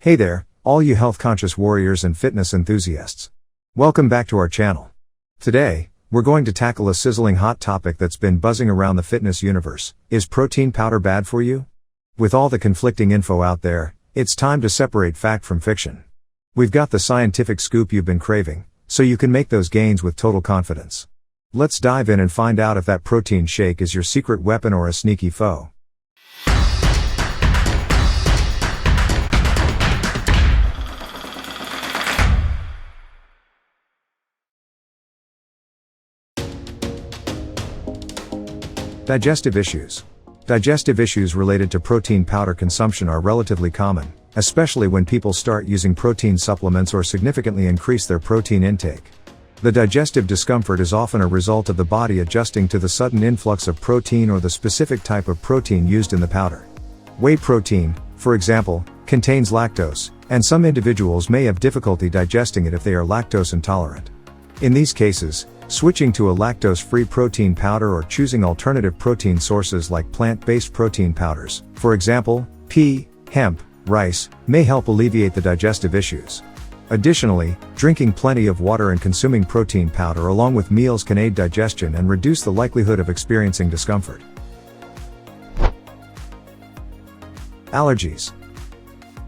Hey there, all you health-conscious warriors and fitness enthusiasts. Welcome back to our channel. Today, we're going to tackle a sizzling hot topic that's been buzzing around the fitness universe. Is protein powder bad for you? With all the conflicting info out there, it's time to separate fact from fiction. We've got the scientific scoop you've been craving, so you can make those gains with total confidence. Let's dive in and find out if that protein shake is your secret weapon or a sneaky foe. Digestive issues. Digestive issues related to protein powder consumption are relatively common, especially when people start using protein supplements or significantly increase their protein intake. The digestive discomfort is often a result of the body adjusting to the sudden influx of protein or the specific type of protein used in the powder. Whey protein, for example, contains lactose, and some individuals may have difficulty digesting it if they are lactose intolerant. In these cases, switching to a lactose-free protein powder or choosing alternative protein sources like plant-based protein powders, for example, pea, hemp, rice, may help alleviate the digestive issues. Additionally, drinking plenty of water and consuming protein powder along with meals can aid digestion and reduce the likelihood of experiencing discomfort. Allergies.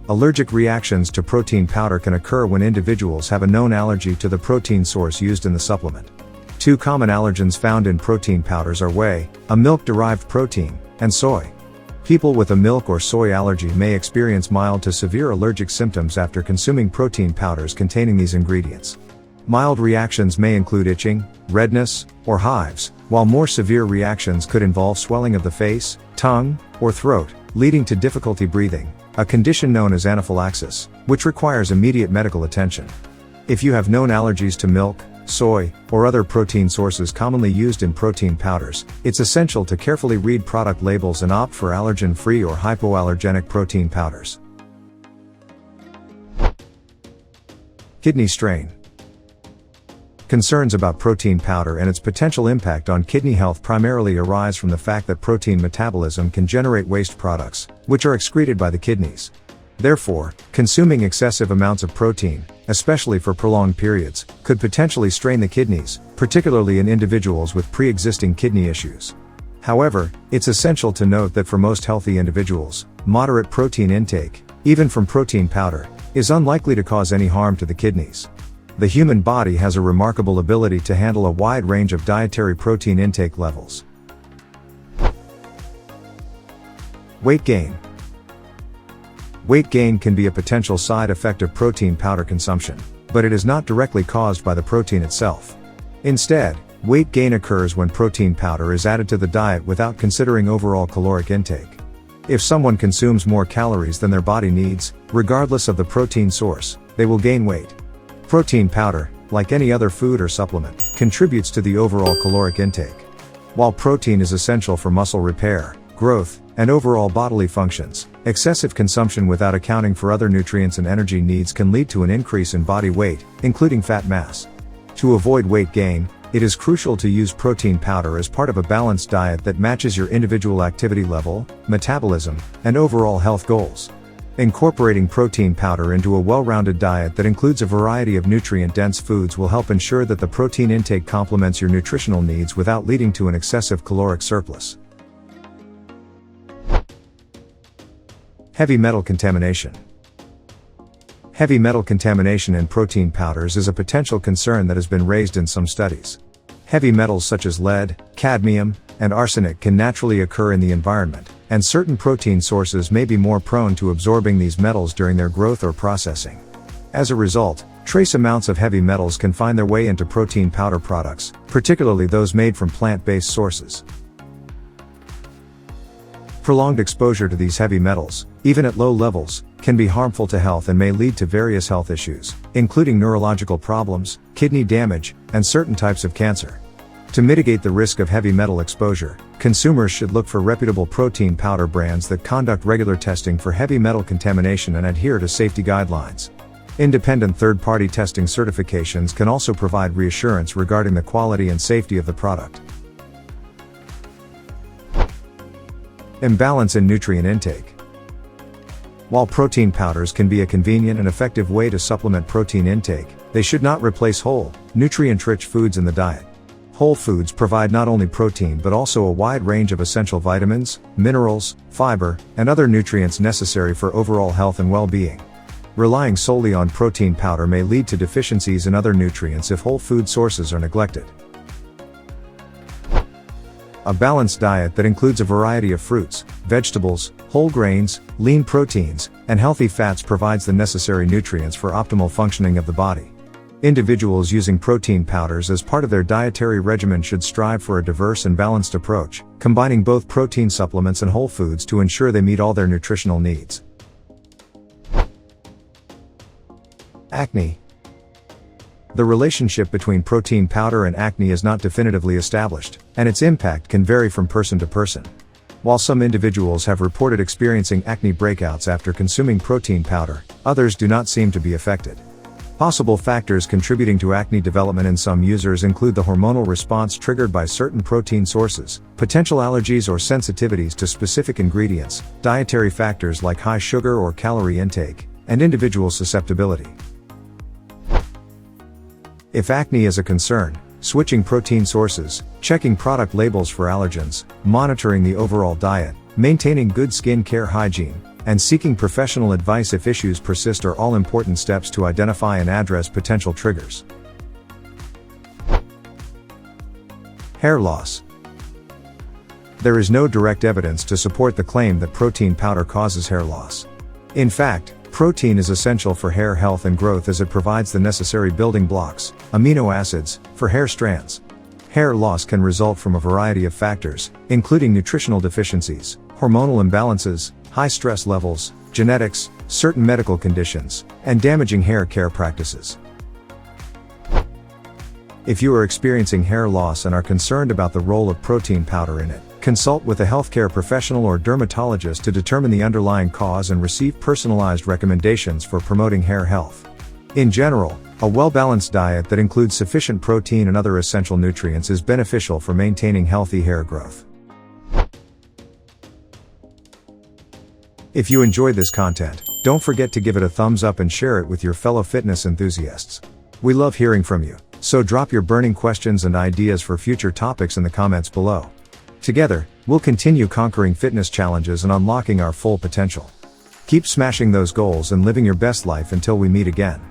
Allergic reactions to protein powder can occur when individuals have a known allergy to the protein source used in the supplement. Two common allergens found in protein powders are whey, a milk-derived protein, and soy. People with a milk or soy allergy may experience mild to severe allergic symptoms after consuming protein powders containing these ingredients. Mild reactions may include itching, redness, or hives, while more severe reactions could involve swelling of the face, tongue, or throat, leading to difficulty breathing, a condition known as anaphylaxis, which requires immediate medical attention. If you have known allergies to milk, soy, or other protein sources commonly used in protein powders, it's essential to carefully read product labels and opt for allergen-free or hypoallergenic protein powders. Kidney strain. Concerns about protein powder and its potential impact on kidney health primarily arise from the fact that protein metabolism can generate waste products, which are excreted by the kidneys. Therefore, consuming excessive amounts of protein, especially for prolonged periods, could potentially strain the kidneys, particularly in individuals with pre-existing kidney issues. However, it's essential to note that for most healthy individuals, moderate protein intake, even from protein powder, is unlikely to cause any harm to the kidneys. The human body has a remarkable ability to handle a wide range of dietary protein intake levels. Weight gain. Weight gain can be a potential side effect of protein powder consumption, but it is not directly caused by the protein itself. Instead, weight gain occurs when protein powder is added to the diet without considering overall caloric intake. If someone consumes more calories than their body needs, regardless of the protein source, they will gain weight. Protein powder, like any other food or supplement, contributes to the overall caloric intake. While protein is essential for muscle repair, growth, and overall bodily functions, excessive consumption without accounting for other nutrients and energy needs can lead to an increase in body weight, including fat mass. To avoid weight gain, it is crucial to use protein powder as part of a balanced diet that matches your individual activity level, metabolism, and overall health goals. Incorporating protein powder into a well-rounded diet that includes a variety of nutrient-dense foods will help ensure that the protein intake complements your nutritional needs without leading to an excessive caloric surplus. Heavy metal contamination. Heavy metal contamination in protein powders is a potential concern that has been raised in some studies. Heavy metals such as lead, cadmium, and arsenic can naturally occur in the environment, and certain protein sources may be more prone to absorbing these metals during their growth or processing. As a result, trace amounts of heavy metals can find their way into protein powder products, particularly those made from plant-based sources. Prolonged exposure to these heavy metals, even at low levels, can be harmful to health and may lead to various health issues, including neurological problems, kidney damage, and certain types of cancer. To mitigate the risk of heavy metal exposure, consumers should look for reputable protein powder brands that conduct regular testing for heavy metal contamination and adhere to safety guidelines. Independent third-party testing certifications can also provide reassurance regarding the quality and safety of the product. Imbalance in nutrient intake. While protein powders can be a convenient and effective way to supplement protein intake, they should not replace whole, nutrient-rich foods in the diet. Whole foods provide not only protein but also a wide range of essential vitamins, minerals, fiber, and other nutrients necessary for overall health and well-being. Relying solely on protein powder may lead to deficiencies in other nutrients if whole food sources are neglected. A balanced diet that includes a variety of fruits, vegetables, whole grains, lean proteins, and healthy fats provides the necessary nutrients for optimal functioning of the body. Individuals using protein powders as part of their dietary regimen should strive for a diverse and balanced approach, combining both protein supplements and whole foods to ensure they meet all their nutritional needs. Acne. The relationship between protein powder and acne is not definitively established, and its impact can vary from person to person. While some individuals have reported experiencing acne breakouts after consuming protein powder, others do not seem to be affected. Possible factors contributing to acne development in some users include the hormonal response triggered by certain protein sources, potential allergies or sensitivities to specific ingredients, dietary factors like high sugar or calorie intake, and individual susceptibility. If acne is a concern, switching protein sources, checking product labels for allergens, monitoring the overall diet, maintaining good skin care hygiene, and seeking professional advice if issues persist are all important steps to identify and address potential triggers. Hair loss. There is no direct evidence to support the claim that protein powder causes hair loss. In fact, protein is essential for hair health and growth as it provides the necessary building blocks, amino acids, for hair strands. Hair loss can result from a variety of factors, including nutritional deficiencies, hormonal imbalances, high stress levels, genetics, certain medical conditions, and damaging hair care practices. If you are experiencing hair loss and are concerned about the role of protein powder in it, consult with a healthcare professional or dermatologist to determine the underlying cause and receive personalized recommendations for promoting hair health. In general, a well-balanced diet that includes sufficient protein and other essential nutrients is beneficial for maintaining healthy hair growth. If you enjoyed this content, don't forget to give it a thumbs up and share it with your fellow fitness enthusiasts. We love hearing from you, so drop your burning questions and ideas for future topics in the comments below. Together, we'll continue conquering fitness challenges and unlocking our full potential. Keep smashing those goals and living your best life until we meet again.